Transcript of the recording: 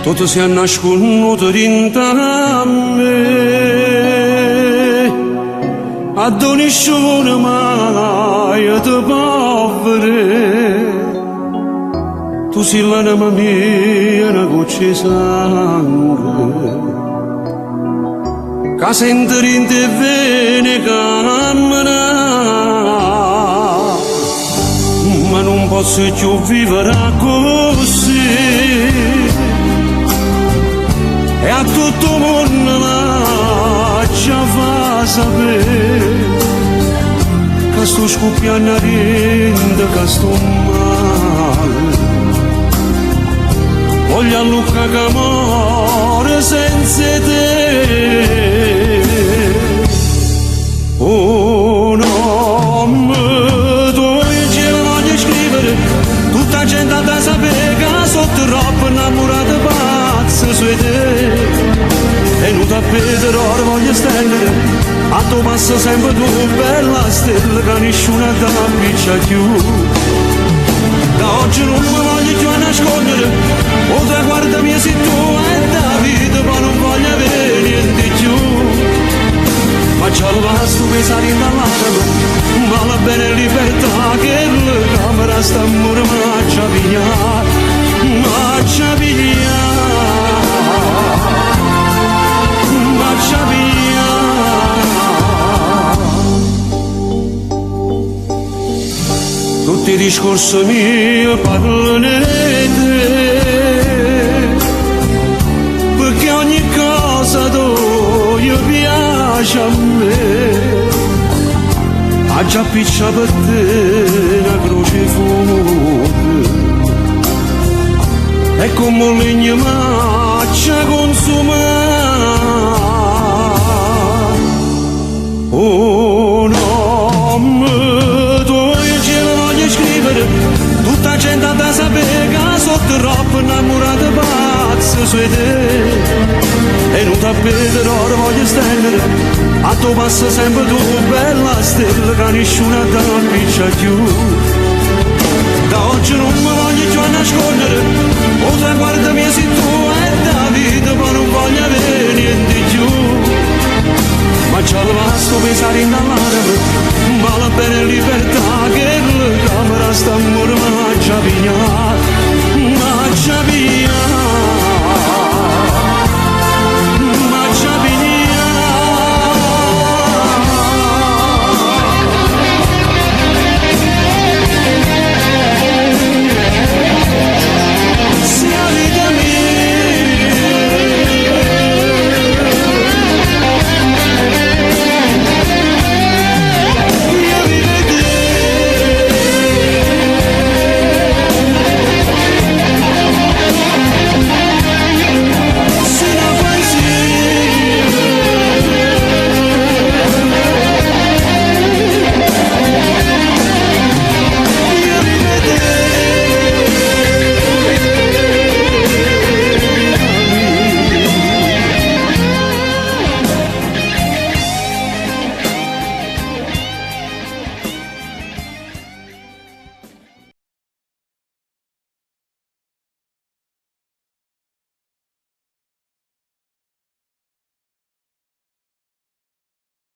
Tutto si è nasconuto dentro a me, a doniscione mai te povere. Tu sei l'anima mia, una goccia di sangue, che sente in te vene cammina, ma non posso più vivere così. E a tutto il mondo lascia fa sapere che sto scoppiando a rende, che sto male. Voglio a Luca che muore senza te. Oh no, tu il cielo voglio scrivere, tutta la gente da sapere che sono troppo innamorata pazza su te. E non ti appetero, ora voglio stendere, a tuo passo sempre tu, bella stella, che nessuno ti appiccia più. Da oggi non mi voglio più nascondere, o traguarda mia sei tu e da vita, ma non voglio avere niente più. Ma c'ho il vasto pesare in dall'anima, ma la bene libertà che la camera sta a muro, ma c'ha pigliare, ma c'ha pigliare, ma c'ha pigliare. Tutti i discorsi miei parlano di te, perché ogni cosa tu io piace a me. Ha già piccia per te una croce fuoco, e come un legno maccia consumare. Oh no, tutta la gente da sapere che sono troppo innamorata pazza su te. E non ti appetero, ora voglio stendere, a tuo passo sempre tu, bella stella, che nessuno ti appiccia più. Da oggi non mi voglio più nascondere, o traguarda mia sei tu e da vita, ma non voglio avere niente più. Ma c'ho il vasto pesare in dall'anima,